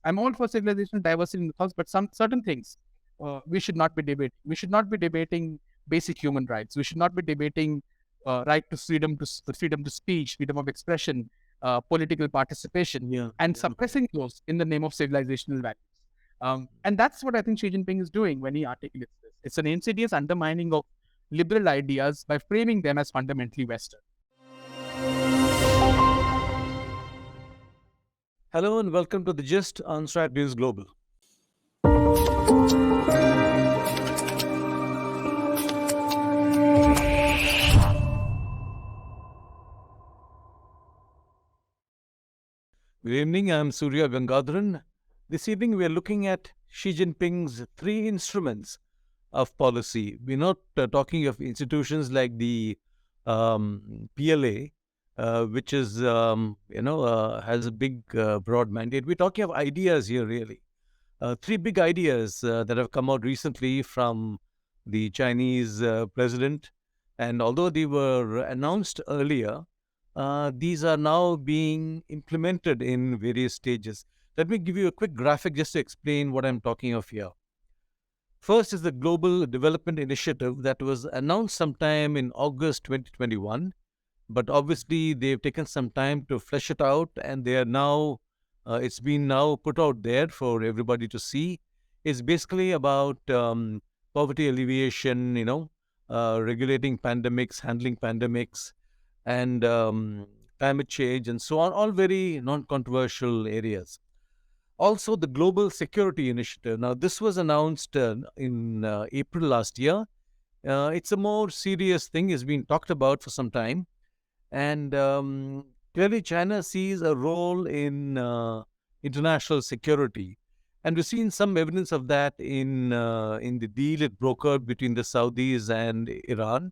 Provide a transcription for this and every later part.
I'm all for civilizational diversity in the thoughts, but some certain things we should not be debating. We should not be debating basic human rights. We should not be debating right to freedom to speech, freedom of expression, political participation, Yeah, and yeah. suppressing those in the name of civilizational values. And that's what I think Xi Jinping is doing when he articulates this. It's an insidious undermining of liberal ideas by framing them as fundamentally Western. Hello and welcome to the Gist on Strat News Global. Good evening, I'm Surya Gangadharan. This evening we are looking at Xi Jinping's three instruments of policy. We're not talking of institutions like the PLA, which is, has a big, broad mandate. We're talking of ideas here, really. Three big ideas that have come out recently from the Chinese president. And although they were announced earlier, these are now being implemented in various stages. Let me give you a quick graphic just to explain what I'm talking of here. First is the Global Development Initiative that was announced sometime in August 2021, but obviously they've taken some time to flesh it out, and they are now it's been now put out there for everybody to see. It's basically about poverty alleviation, regulating pandemics, handling pandemics, and climate change, and so on, all very non-controversial areas. Also, the Global Security Initiative. Now, this was announced in April last year. It's a more serious thing, it's been talked about for some time. And clearly, China sees a role in international security. And we've seen some evidence of that in the deal it brokered between the Saudis and Iran.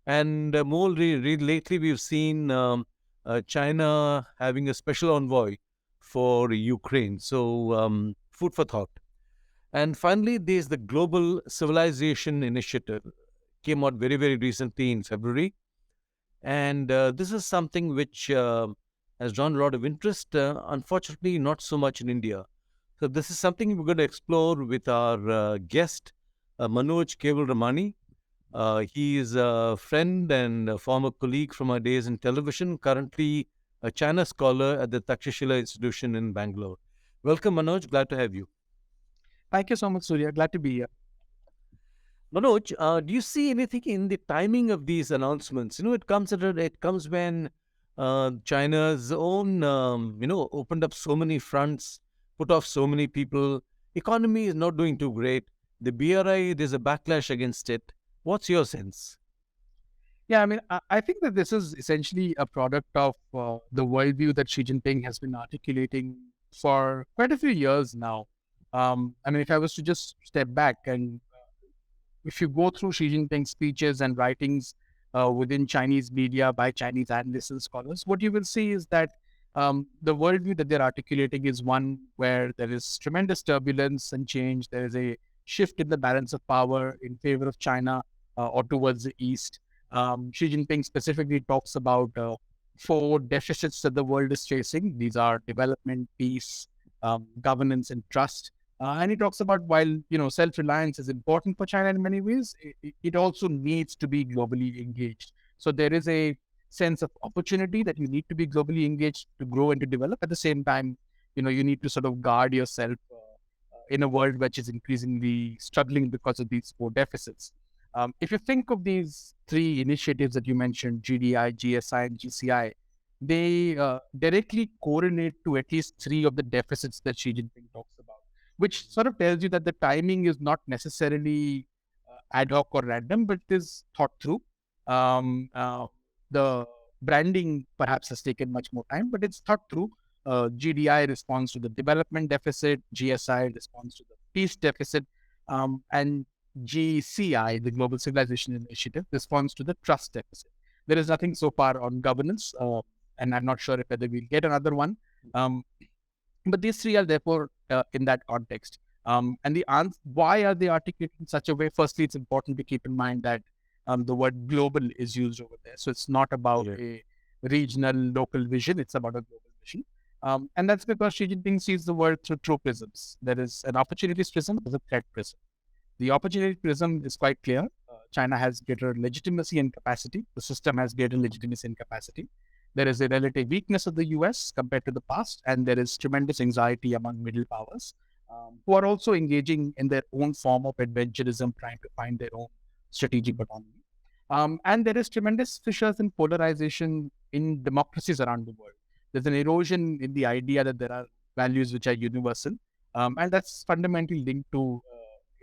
And more lately, we've seen China having a special envoy for Ukraine. So, food for thought. And finally, there's the Global Civilization Initiative. Came out very, very recently in February. And this is something which has drawn a lot of interest, unfortunately, not so much in India. So, this is something we're going to explore with our guest, Manoj Kewalramani. He is a friend and a former colleague from our days in television, currently a China scholar at the Takshashila Institution in Bangalore. Welcome, Manoj. Glad to have you. Thank you so much, Surya. Glad to be here. Manoj, do you see anything in the timing of these announcements? It comes when China's own, opened up so many fronts, put off so many people. Economy is not doing too great. The BRI, there's a backlash against it. What's your sense? Yeah, I mean, I think that this is essentially a product of the worldview that Xi Jinping has been articulating for quite a few years now. I mean, if I was to just step back and if you go through Xi Jinping's speeches and writings within Chinese media by Chinese analysts and scholars, what you will see is that the worldview that they're articulating is one where there is tremendous turbulence and change. There is a shift in the balance of power in favor of China or towards the East. Xi Jinping specifically talks about four deficits that the world is facing. These are development, peace, governance, and trust. And he talks about while self-reliance is important for China in many ways, it also needs to be globally engaged. So there is a sense of opportunity that you need to be globally engaged to grow and to develop. At the same time, you need to sort of guard yourself in a world which is increasingly struggling because of these four deficits. If you think of these three initiatives that you mentioned, GDI, GSI, and GCI, they directly correlate to at least three of the deficits that Xi Jinping talks about, which sort of tells you that the timing is not necessarily ad hoc or random, but it is thought through. The branding perhaps has taken much more time, but it's thought through. GDI responds to the development deficit, GSI responds to the peace deficit, and GCI, the Global Civilization Initiative, responds to the trust deficit. There is nothing so far on governance, and I'm not sure if whether we'll get another one. But these three are therefore in that context. And the answer, why are they articulated in such a way? Firstly, it's important to keep in mind that the word global is used over there. So it's not about a regional, local vision. It's about a global vision. And that's because Xi Jinping sees the world through two prisms. There is an opportunities prism, there's a threat prism. The opportunity prism is quite clear. China has greater legitimacy and capacity. The system has greater legitimacy and capacity. There is a relative weakness of the US compared to the past, and there is tremendous anxiety among middle powers who are also engaging in their own form of adventurism, trying to find their own strategic autonomy. And there is tremendous fissures and polarization in democracies around the world. There's an erosion in the idea that there are values which are universal, and that's fundamentally linked to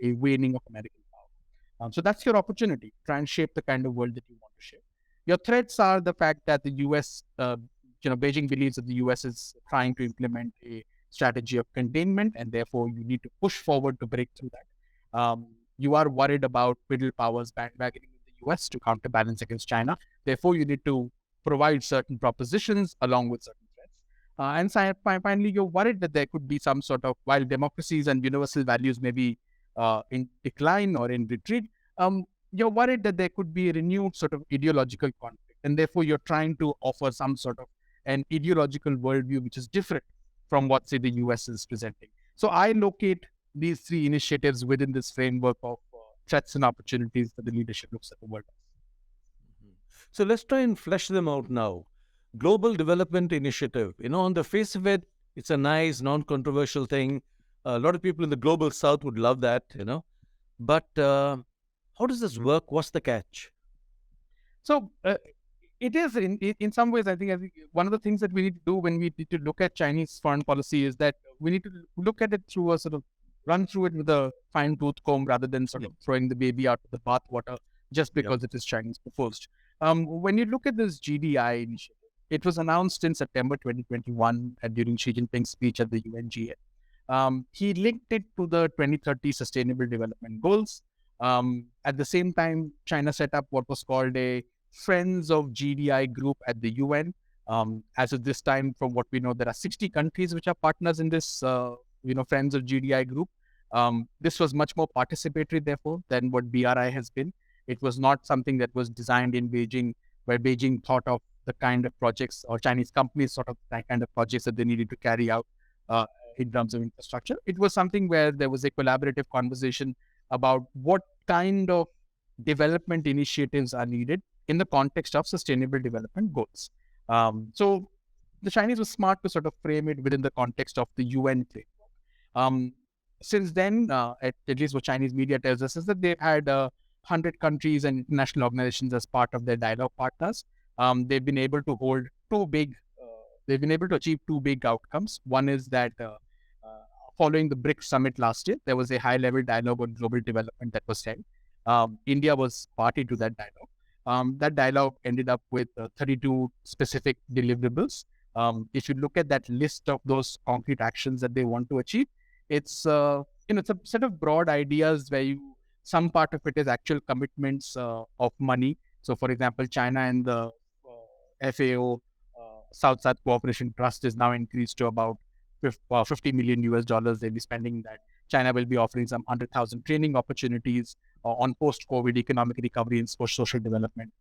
a waning of American power. So that's your opportunity. Try and shape the kind of world that you want to shape. Your threats are the fact that the US, Beijing believes that the US is trying to implement a strategy of containment, and therefore you need to push forward to break through that. You are worried about middle powers bandwagoning in the US to counterbalance against China. Therefore, you need to provide certain propositions along with certain threats. And finally, you're worried that there could be some sort of, while democracies and universal values may be in decline or in retreat, you're worried that there could be a renewed sort of ideological conflict. And therefore, you're trying to offer some sort of an ideological worldview which is different from what, say, the US is presenting. So I locate these three initiatives within this framework of threats and opportunities that the leadership looks at the world. So let's try and flesh them out now. Global Development Initiative. On the face of it, it's a nice, non-controversial thing. A lot of people in the global south would love that. But how does this work? What's the catch? So it is in some ways, I think one of the things that we need to do when we need to look at Chinese foreign policy is that we need to look at it through a sort of run through it with a fine tooth comb rather than sort of throwing the baby out with the bathwater just because it is Chinese proposed. When you look at this GDI initiative, it was announced in September 2021 during Xi Jinping's speech at the UNGA. He linked it to the 2030 Sustainable Development Goals. At the same time, China set up what was called a Friends of GDI group at the UN. As of this time, from what we know, there are 60 countries which are partners in this, Friends of GDI group. This was much more participatory, therefore, than what BRI has been. It was not something that was designed in Beijing, where Beijing thought of the kind of projects, or Chinese companies sort of that kind of projects that they needed to carry out in terms of infrastructure. It was something where there was a collaborative conversation about what kind of development initiatives are needed in the context of sustainable development goals. So the Chinese were smart to sort of frame it within the context of the UN framework. Since then, at least what Chinese media tells us is that they've had 100 countries and international organizations as part of their dialogue partners. They've been able to hold they've been able to achieve two big outcomes. One is that following the BRICS summit last year, there was a high-level dialogue on global development that was held. India was party to that dialogue. That dialogue ended up with 32 specific deliverables. If you look at that list of those concrete actions that they want to achieve, it's it's a set of broad ideas where some part of it is actual commitments of money. So, for example, China and the FAO, South-South Cooperation Trust, is now increased to about 50 million US dollars they'll be spending that. China will be offering some 100,000 training opportunities on post-COVID economic recovery and social development.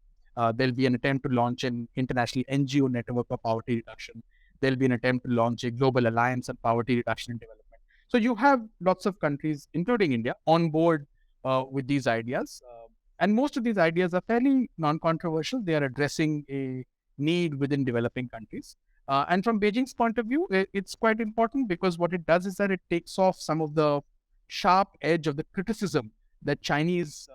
There'll be an attempt to launch an international NGO network of poverty reduction. There'll be an attempt to launch a global alliance on poverty reduction and development. So you have lots of countries, including India, on board with these ideas. And most of these ideas are fairly non-controversial. They are addressing a need within developing countries. And from Beijing's point of view, it's quite important because what it does is that it takes off some of the sharp edge of the criticism that Chinese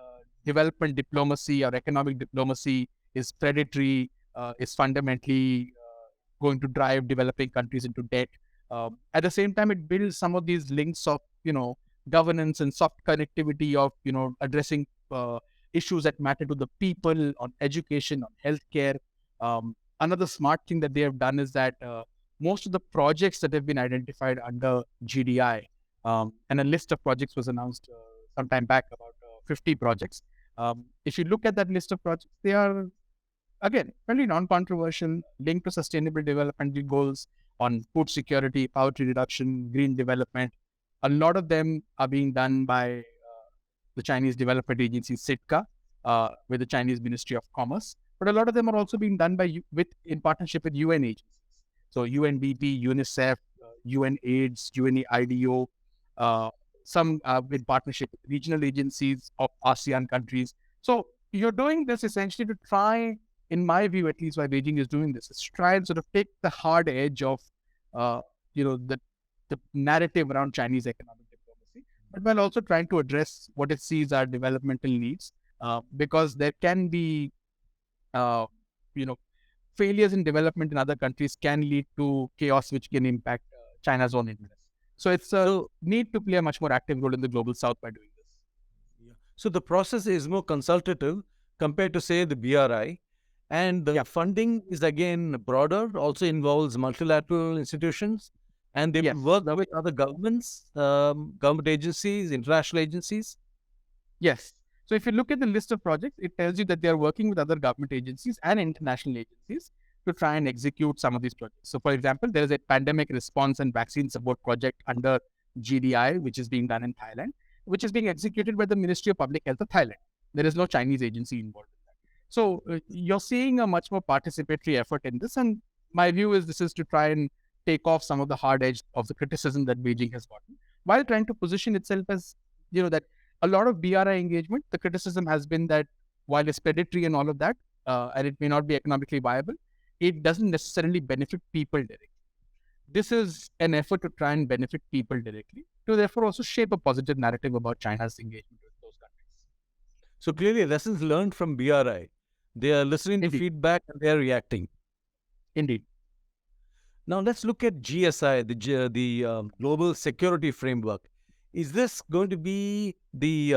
development diplomacy or economic diplomacy is predatory, is fundamentally going to drive developing countries into debt. At the same time, it builds some of these links of, governance and soft connectivity of, addressing issues that matter to the people, on education, on healthcare. Another smart thing that they have done is that most of the projects that have been identified under GDI, and a list of projects was announced some time back, about 50 projects. If you look at that list of projects, they are, again, fairly non-controversial, linked to sustainable development goals on food security, poverty reduction, green development. A lot of them are being done by the Chinese Development Agency, SIDCA, with the Chinese Ministry of Commerce. But a lot of them are also being done in partnership with UN agencies. So UNDP, UNICEF, UN AIDS, UNIDO, uh, some in partnership with regional agencies of ASEAN countries. So you're doing this essentially to try, in my view, at least why Beijing is doing this, is to try and sort of take the hard edge of, uh, the narrative around Chinese economic diplomacy, but while also trying to address what it sees are developmental needs, because there can be, uh, you know, failures in development in other countries can lead to chaos, which can impact China's own interests. So it's a So, need to play a much more active role in the global south by doing this. yeah. So the process is more consultative compared to, say, the BRI. And the Yeah. funding is again broader, also involves multilateral institutions, and they will Yes. work with other governments, government agencies, international agencies. Yes. So if you look at the list of projects, it tells you that they are working with other government agencies and international agencies to try and execute some of these projects. So, for example, there is a pandemic response and vaccine support project under GDI, which is being done in Thailand, which is being executed by the Ministry of Public Health of Thailand. There is no Chinese agency involved in that. So, you're seeing a much more participatory effort in this. And my view is this is to try and take off some of the hard edge of the criticism that Beijing has gotten, while trying to position itself as, that a lot of BRI engagement, the criticism has been that while it's predatory and all of that, and it may not be economically viable, it doesn't necessarily benefit people directly. This is an effort to try and benefit people directly, to therefore also shape a positive narrative about China's engagement with those countries. So clearly, lessons learned from BRI. They are listening to Indeed, feedback and they are reacting. indeed. Now let's look at GSI, the Global Security Framework. Is this going to be the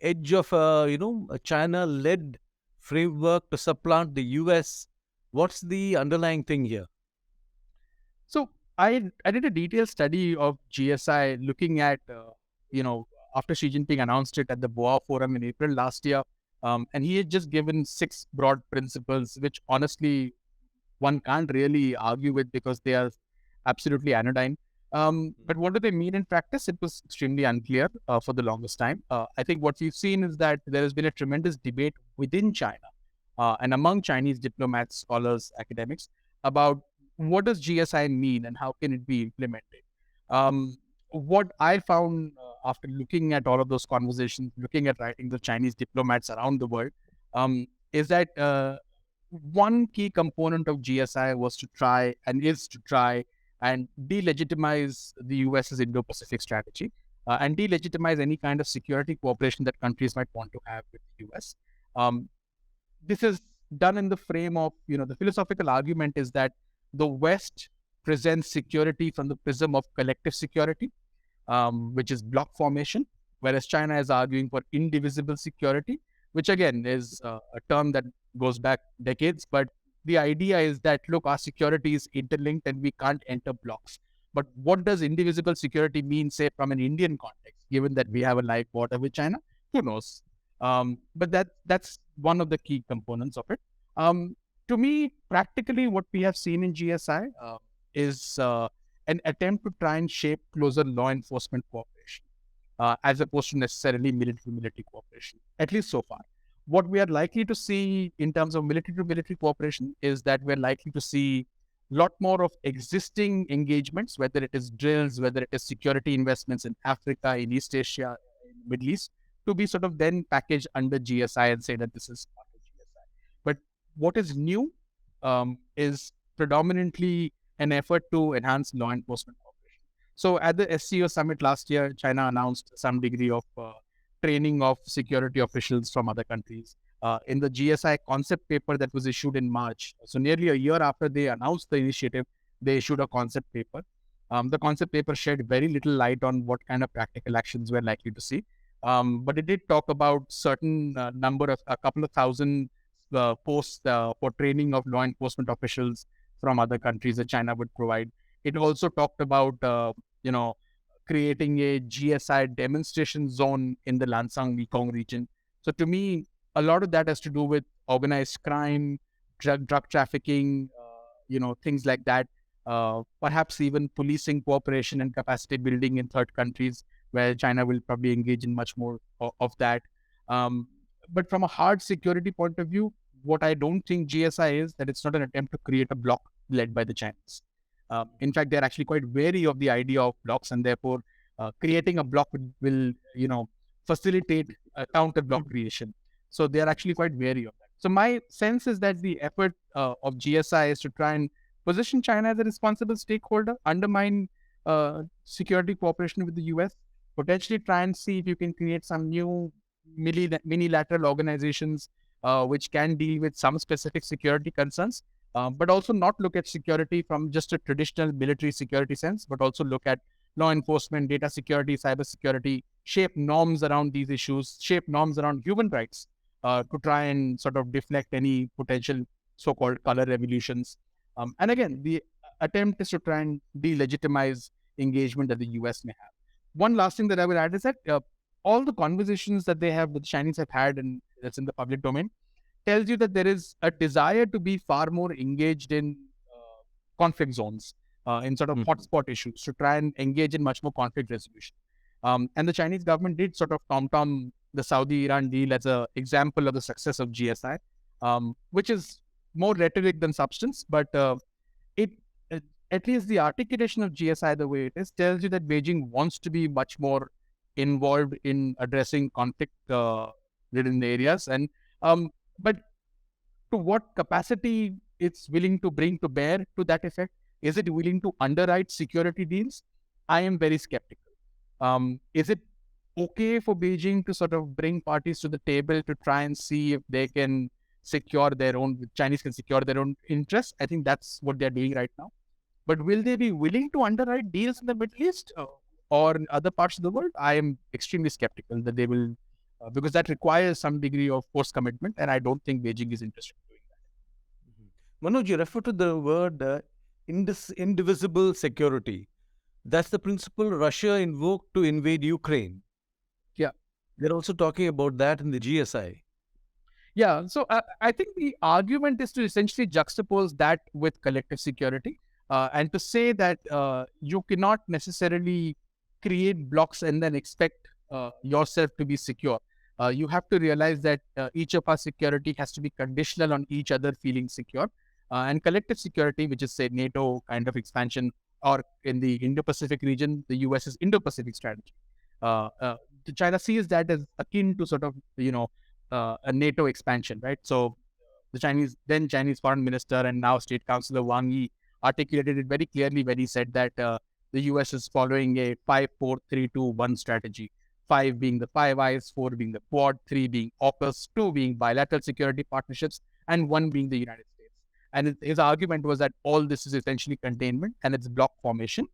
edge of a China-led framework to supplant the US? What's the underlying thing here? So I did a detailed study of GSI looking at, after Xi Jinping announced it at the Boa Forum in April last year, and he had just given 6 broad principles, which honestly one can't really argue with because they are absolutely anodyne. But what do they mean in practice? It was extremely unclear for the longest time. I think what we've seen is that there has been a tremendous debate within China and among Chinese diplomats, scholars, academics about what does GSI mean and how can it be implemented. What I found after looking at all of those conversations, looking at writings of Chinese diplomats around the world, is that one key component of GSI was to try and is to try and delegitimize the US's Indo-Pacific strategy and delegitimize any kind of security cooperation that countries might want to have with the US. This is done in the frame of, the philosophical argument is that the West presents security from the prism of collective security, which is bloc formation, whereas China is arguing for indivisible security, which again is a term that goes back decades. But the idea is that, look, our security is interlinked and we can't enter blocks. But what does indivisible security mean, say, from an Indian context, given that we have a live border with China? Who knows? But that's one of the key components of it. To me, practically, what we have seen in GSI is an attempt to try and shape closer law enforcement cooperation, as opposed to necessarily military-to-military cooperation, at least so far. What we are likely to see in terms of military-to-military cooperation is that we're likely to see a lot more of existing engagements, whether it is drills, whether it is security investments in Africa, in East Asia, in the Middle East, to be sort of then packaged under GSI and say that this is part of GSI. But what is new is predominantly an effort to enhance law enforcement cooperation. So at the SCO summit last year, China announced some degree of training of security officials from other countries. In the GSI concept paper that was issued in March, so nearly a year after they announced the initiative, they issued a concept paper. The concept paper shed very little light on what kind of practical actions we're likely to see. But it did talk about certain number of a couple of thousand posts for training of law enforcement officials from other countries that China would provide. It also talked about, creating a GSI demonstration zone in the Lansang Mekong region. So to me, a lot of that has to do with organized crime, drug trafficking, things like that. Perhaps even policing cooperation and capacity building in third countries, where China will probably engage in much more of that. But from a hard security point of view, what I don't think GSI is that it's not an attempt to create a bloc. led by the Chinese. In fact, they're actually quite wary of the idea of blocks, and therefore creating a block will facilitate counter block creation. So they are actually quite wary of that. So my sense is that the effort of GSI is to try and position China as a responsible stakeholder, undermine security cooperation with the US, potentially try and see if you can create some new mini-lateral organizations which can deal with some specific security concerns, but also not look at security from just a traditional military security sense, but also look at law enforcement, data security, cyber security, shape norms around these issues, shape norms around human rights to try and sort of deflect any potential so-called color revolutions. And again, the attempt is to try and delegitimize engagement that the US may have. One last thing that I would add is that all the conversations that the Chinese have had, and that's in the public domain, tells you that there is a desire to be far more engaged in conflict zones, in sort of hotspot issues, to try and engage in much more conflict resolution. And the Chinese government did sort of tom-tom the Saudi-Iran deal as an example of the success of GSI, which is more rhetoric than substance, but it at least the articulation of GSI the way it is tells you that Beijing wants to be much more involved in addressing conflict ridden areas, and but to what capacity it's willing to bring to bear to that effect. Is it willing to underwrite security deals? I am very skeptical. Is it okay for Beijing to sort of bring parties to the table to try and see if they can secure their own, Chinese can secure their own interests? I think that's what they're doing right now. But will they be willing to underwrite deals in the Middle East or in other parts of the world? I am extremely skeptical that they will, because that requires some degree of force commitment, and I don't think Beijing is interested in doing that. Manoj, you refer to the word indivisible security. That's the principle Russia invoked to invade Ukraine. Yeah. They're also talking about that in the GSI. Yeah. So I think the argument is to essentially juxtapose that with collective security and to say that you cannot necessarily create blocks and then expect yourself to be secure. You have to realize that each of our security has to be conditional on each other feeling secure. And collective security, which is, say, NATO kind of expansion, or in the Indo-Pacific region, the US's Indo-Pacific strategy. China sees that as akin to sort of, a NATO expansion, right? So the Chinese foreign minister and now State Councilor Wang Yi articulated it very clearly when he said that the US is following a 5-4-3-2-1 strategy. 5 being the Five Eyes, 4 being the Quad, 3 being AUKUS, 2 being bilateral security partnerships, and 1 being the United States. And his argument was that all this is essentially containment and it's block formation,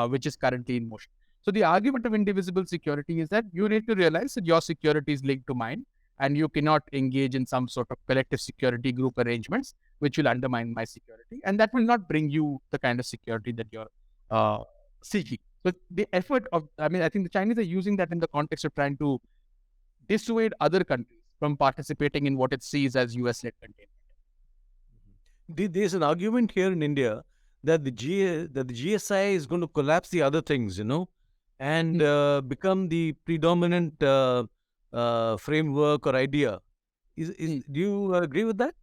which is currently in motion. So the argument of indivisible security is that you need to realize that your security is linked to mine, and you cannot engage in some sort of collective security group arrangements which will undermine my security, and that will not bring you the kind of security that you're seeking. But the effort of, I think the Chinese are using that in the context of trying to dissuade other countries from participating in what it sees as US-led containment. There's an argument here in India that the GSI is going to collapse the other things, and become the predominant framework or idea. Do you agree with that?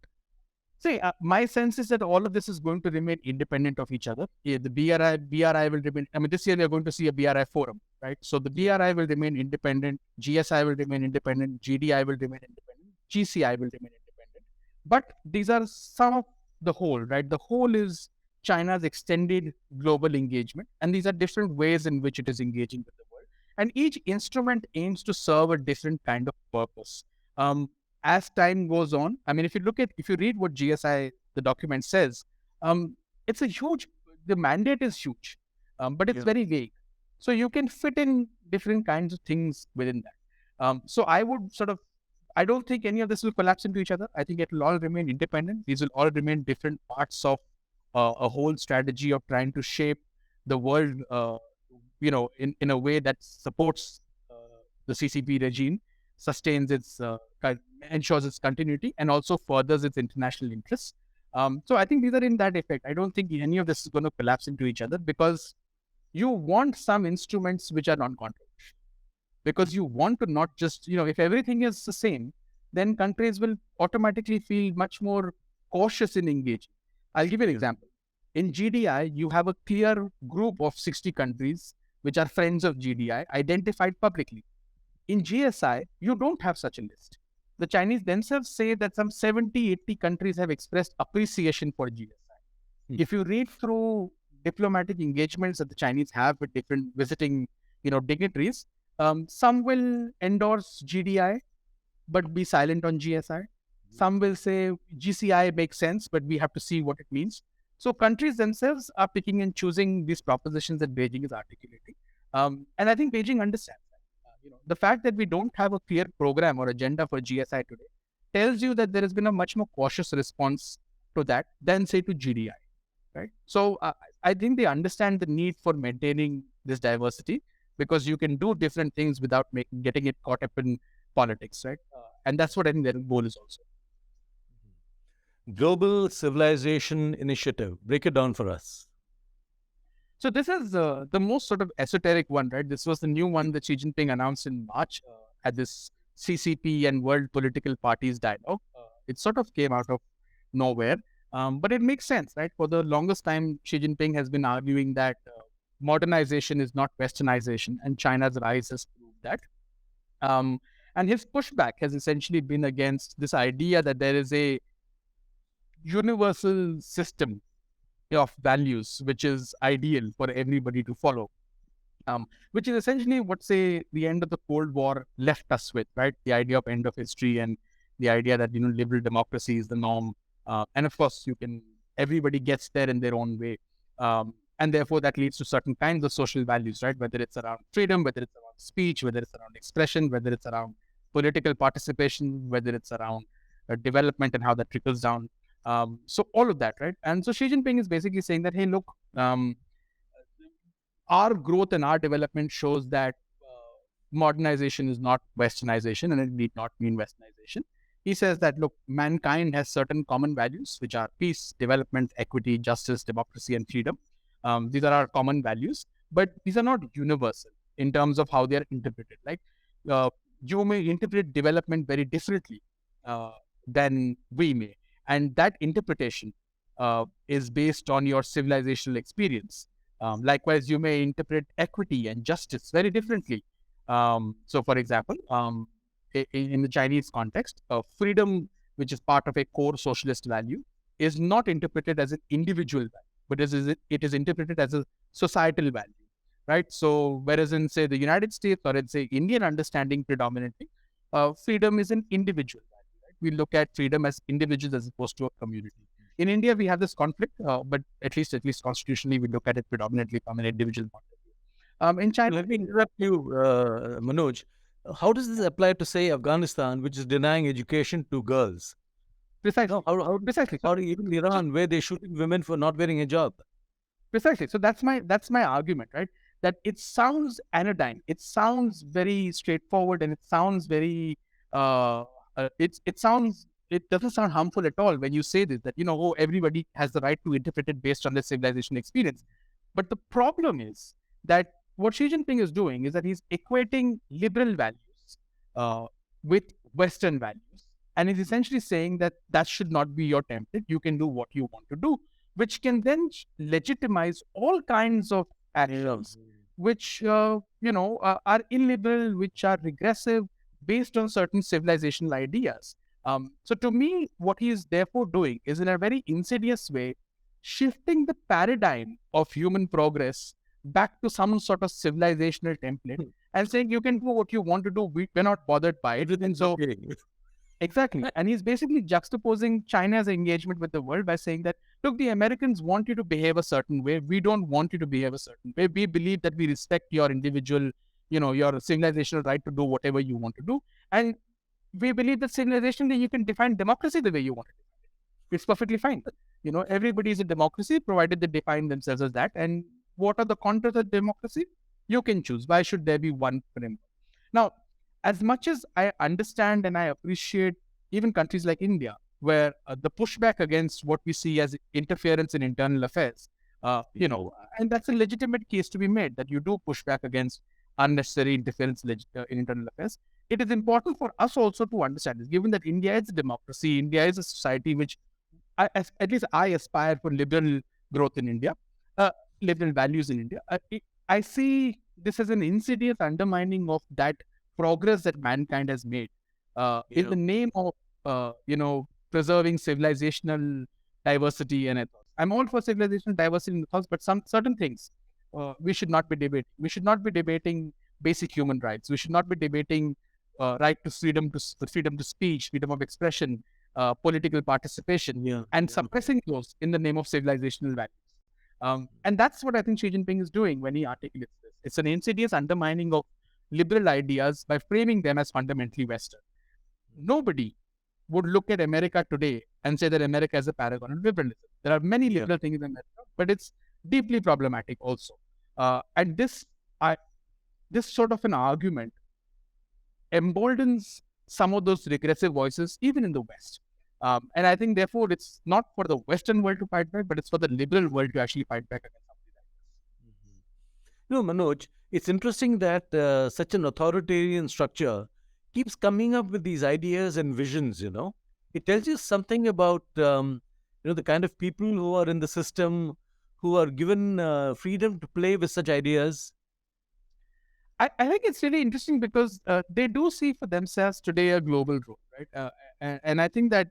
See, my sense is that all of this is going to remain independent of each other. Yeah, the BRI will remain. This year we are going to see a BRI forum, right? So the BRI will remain independent, GSI will remain independent, GDI will remain independent, GCI will remain independent. But these are some of the whole, right? The whole is China's extended global engagement, and these are different ways in which it is engaging with the world. And each instrument aims to serve a different kind of purpose. As time goes on, if you read what GSI, the document says, it's the mandate is huge, but it's very vague. So you can fit in different kinds of things within that. So I don't think any of this will collapse into each other. I think it will all remain independent. These will all remain different parts of a whole strategy of trying to shape the world, in a way that supports the CCP regime, sustains ensures its continuity, and also furthers its international interests. So I think these are in that effect. I don't think any of this is going to collapse into each other, because you want some instruments which are non-controversial. Because you want to not just, if everything is the same, then countries will automatically feel much more cautious in engaging. I'll give you an example. In GDI, you have a clear group of 60 countries which are friends of GDI identified publicly. In GSI, you don't have such a list. The Chinese themselves say that some 70, 80 countries have expressed appreciation for GSI. If you read through diplomatic engagements that the Chinese have with different visiting, dignitaries, some will endorse GDI but be silent on GSI. Some will say GCI makes sense, but we have to see what it means. So countries themselves are picking and choosing these propositions that Beijing is articulating. And I think Beijing understands that. The fact that we don't have a clear program or agenda for GSI today tells you that there has been a much more cautious response to that than, say, to GDI. Right? So I think they understand the need for maintaining this diversity because you can do different things without getting it caught up in politics, right? And that's what I think their goal is also. Global Civilization Initiative. Break it down for us. So this is the most sort of esoteric one, right? This was the new one that Xi Jinping announced in March at this CCP and World Political Parties dialogue. It sort of came out of nowhere, but it makes sense, right? For the longest time, Xi Jinping has been arguing that modernization is not westernization, and China's rise has proved that. And his pushback has essentially been against this idea that there is a universal system of values which is ideal for everybody to follow, which is essentially what, say, the end of the Cold War left us with, right? The idea of end of history and the idea that liberal democracy is the norm, and of course everybody gets there in their own way, and therefore that leads to certain kinds of social values, right? Whether it's around freedom, whether it's around speech, whether it's around expression, whether it's around political participation, whether it's around development and how that trickles down. So all of that, right? And so Xi Jinping is basically saying that, hey, look, our growth and our development shows that modernization is not westernization, and it need not mean westernization. He says that, look, mankind has certain common values, which are peace, development, equity, justice, democracy, and freedom. These are our common values, but these are not universal in terms of how they are interpreted. Like, you may interpret development very differently than we may. And that interpretation is based on your civilizational experience. Likewise, you may interpret equity and justice very differently. So, for example, in the Chinese context, freedom, which is part of a core socialist value, is not interpreted as an individual value, but it is interpreted as a societal value, right? So, whereas in, say, the United States or in, say, Indian understanding predominantly, freedom is an individual value. We look at freedom as individuals as opposed to a community. In India, we have this conflict, but at least constitutionally, we look at it predominantly from an individual point of view. In China, Let me interrupt you, Manoj. How does this apply to, say, Afghanistan, which is denying education to girls? Precisely. Precisely. Or even Iran, where they're shooting women for not wearing a hijab. Precisely. So that's my argument, right? That it sounds anodyne, it sounds very straightforward, and it sounds very it doesn't sound harmful at all when you say this, that everybody has the right to interpret it based on their civilization experience. But the problem is that what Xi Jinping is doing is that he's equating liberal values with Western values, and he's essentially saying that should not be your template. You can do what you want to do, which can then legitimize all kinds of actions which are illiberal, which are regressive, based on certain civilizational ideas. So to me, what he is therefore doing is, in a very insidious way, shifting the paradigm of human progress back to some sort of civilizational template and saying you can do what you want to do. We're not bothered by it. Everything's so okay. Exactly. And he's basically juxtaposing China's engagement with the world by saying that, look, the Americans want you to behave a certain way. We don't want you to behave a certain way. We believe that we respect your individual, your civilizational right to do whatever you want to do. And we believe that civilizationally you can define democracy the way you want it. It's perfectly fine. Everybody is a democracy, provided they define themselves as that. And what are the contours of democracy? You can choose. Why should there be one framework? Now, as much as I understand and I appreciate even countries like India, where the pushback against what we see as interference in internal affairs, and that's a legitimate case to be made, that you do push back against unnecessary interference in internal affairs. It is important for us also to understand this, given that India is a democracy, India is a society which, at least I aspire for liberal growth in India, uh, liberal values in India. I see this as an insidious undermining of that progress that mankind has made in the name of, preserving civilizational diversity and ethos. I'm all for civilizational diversity in ethos, but some certain things we should not be debating. We should not be debating basic human rights. We should not be debating right to freedom to speech, freedom of expression, political participation, and suppressing those in the name of civilizational values. And that's what I think Xi Jinping is doing when he articulates this. It's an insidious undermining of liberal ideas by framing them as fundamentally Western. Nobody would look at America today and say that America is a paragon of liberalism. There are many liberal things in America, but it's deeply problematic also. And this sort of an argument emboldens some of those regressive voices, even in the West. And I think, therefore, it's not for the Western world to fight back, but it's for the liberal world to actually fight back against something like this. Manoj, it's interesting that such an authoritarian structure keeps coming up with these ideas and visions, It tells you something about, the kind of people who are in the system, who are given freedom to play with such ideas. I think it's really interesting because they do see for themselves today a global role, right? And I think that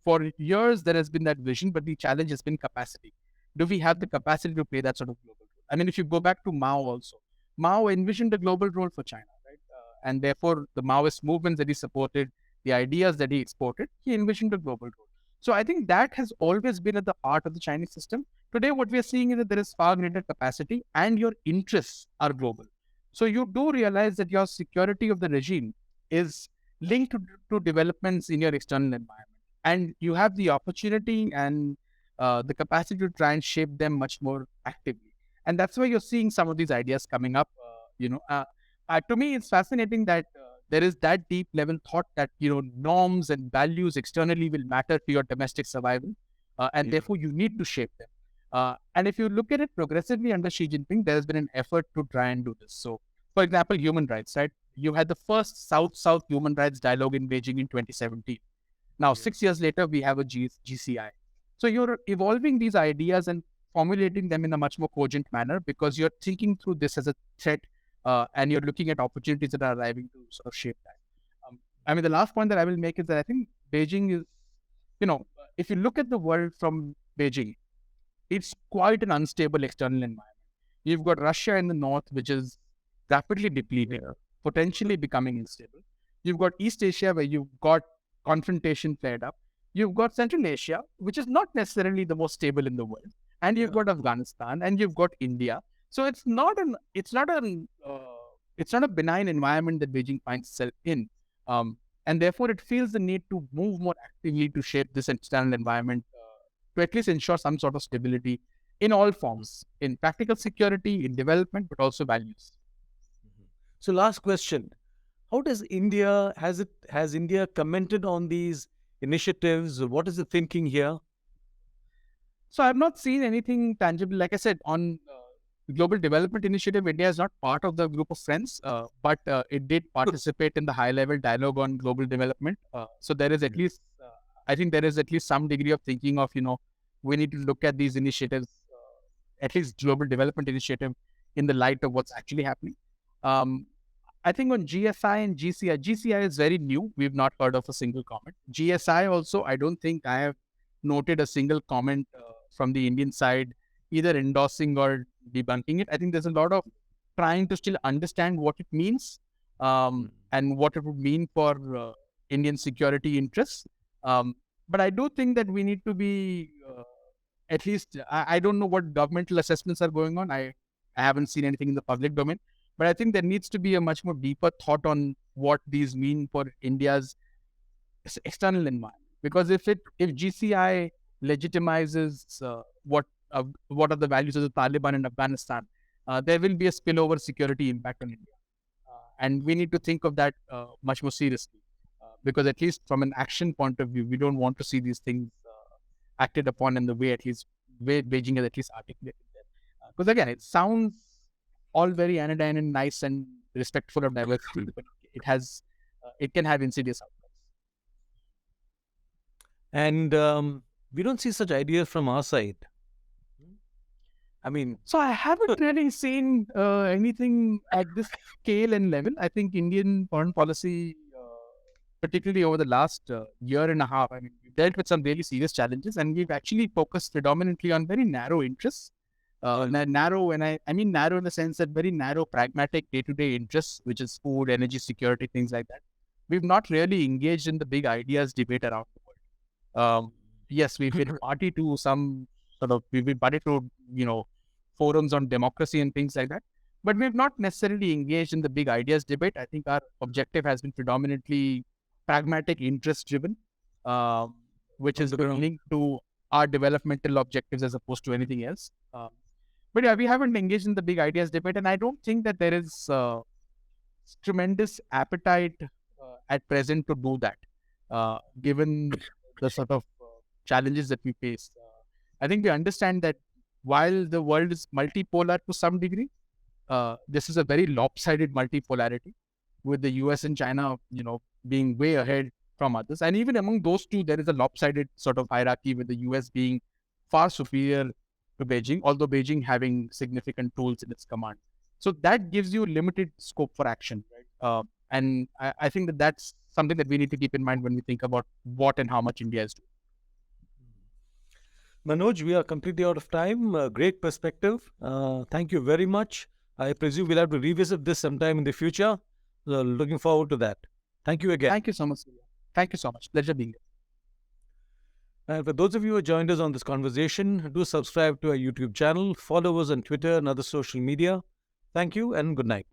for years there has been that vision, but the challenge has been capacity. Do we have the capacity to play that sort of global role? I mean, if you go back to Mao also, Mao envisioned a global role for China, right? And therefore, the Maoist movements that he supported, the ideas that he exported, he envisioned a global role. So I think that has always been at the heart of the Chinese system. Today, what we are seeing is that there is far greater capacity and your interests are global. So you do realize that your security of the regime is linked to developments in your external environment. And you have the opportunity and the capacity to try and shape them much more actively. And that's why you're seeing some of these ideas coming up. To me, it's fascinating that there is that deep level thought that, norms and values externally will matter to your domestic survival. And therefore, you need to shape them. And if you look at it progressively under Xi Jinping, there has been an effort to try and do this. So, for example, human rights, right? You had the first South-South human rights dialogue in Beijing in 2017. Now, 6 years later, we have a GCI. So you're evolving these ideas and formulating them in a much more cogent manner because you're thinking through this as a threat and you're looking at opportunities that are arriving to sort of shape that. The last point that I will make is that I think Beijing is, if you look at the world from Beijing, it's quite an unstable external environment. You've got Russia in the north, which is rapidly depleting, potentially becoming unstable. You've got East Asia, where you've got confrontation flared up. You've got Central Asia, which is not necessarily the most stable in the world, and you've got Afghanistan, and you've got India. So it's not a benign environment that Beijing finds itself in, and therefore it feels the need to move more actively to shape this external environment to at least ensure some sort of stability in all forms, in practical security, in development, but also values. So, last question: how does India has India commented on these initiatives? What is the thinking here? So I've not seen anything tangible. Like I said, on the Global Development Initiative, India is not part of the group of friends, but it did participate in the high-level dialogue on global development. So there is at least, I think there is at least some degree of thinking of, we need to look at these initiatives, at least Global Development Initiative, in the light of what's actually happening. I think on GSI and GCI is very new. We've not heard of a single comment. GSI also, I don't think I have noted a single comment from the Indian side, either endorsing or debunking it. I think there's a lot of trying to still understand what it means and what it would mean for Indian security interests. But I do think that we need to be, at least, I don't know what governmental assessments are going on. I haven't seen anything in the public domain. But I think there needs to be a much more deeper thought on what these mean for India's external environment. Because if GCI legitimizes what are the values of the Taliban in Afghanistan, there will be a spillover security impact on India. And we need to think of that much more seriously. Because at least from an action point of view, we don't want to see these things acted upon in the way Beijing has at least articulated them. Because again, it sounds all very anodyne and nice and respectful of diversity, but it can have insidious outcomes. And we don't see such ideas from our side. I mean, So I haven't really seen anything at this scale and level. I think Indian foreign policy, particularly over the last year and a half, I mean, we've dealt with some really serious challenges, and we've actually focused predominantly on very narrow interests. Narrow, and I mean narrow in the sense that very narrow, pragmatic, day-to-day interests, which is food, energy security, things like that. We've not really engaged in the big ideas debate around the world. Yes, we've been party to some we've been party to, forums on democracy and things like that. But we've not necessarily engaged in the big ideas debate. I think our objective has been predominantly pragmatic, interest driven, which is linked to our developmental objectives as opposed to anything else. But yeah, we haven't engaged in the big ideas debate, and I don't think that there is tremendous appetite at present to do that, given the challenges that we face. I think we understand that while the world is multipolar to some degree, this is a very lopsided multipolarity, with the US and China, being way ahead from others. And even among those two, there is a lopsided sort of hierarchy, with the US being far superior to Beijing, although Beijing having significant tools in its command. So that gives you limited scope for action, right? And I think that that's something that we need to keep in mind when we think about what and how much India is doing. Manoj, we are completely out of time. Great perspective. Thank you very much. I presume we'll have to revisit this sometime in the future. Looking forward to that. Thank you again. Thank you so much. Thank you so much. Pleasure being here. And for those of you who joined us on this conversation, do subscribe to our YouTube channel, follow us on Twitter and other social media. Thank you and good night.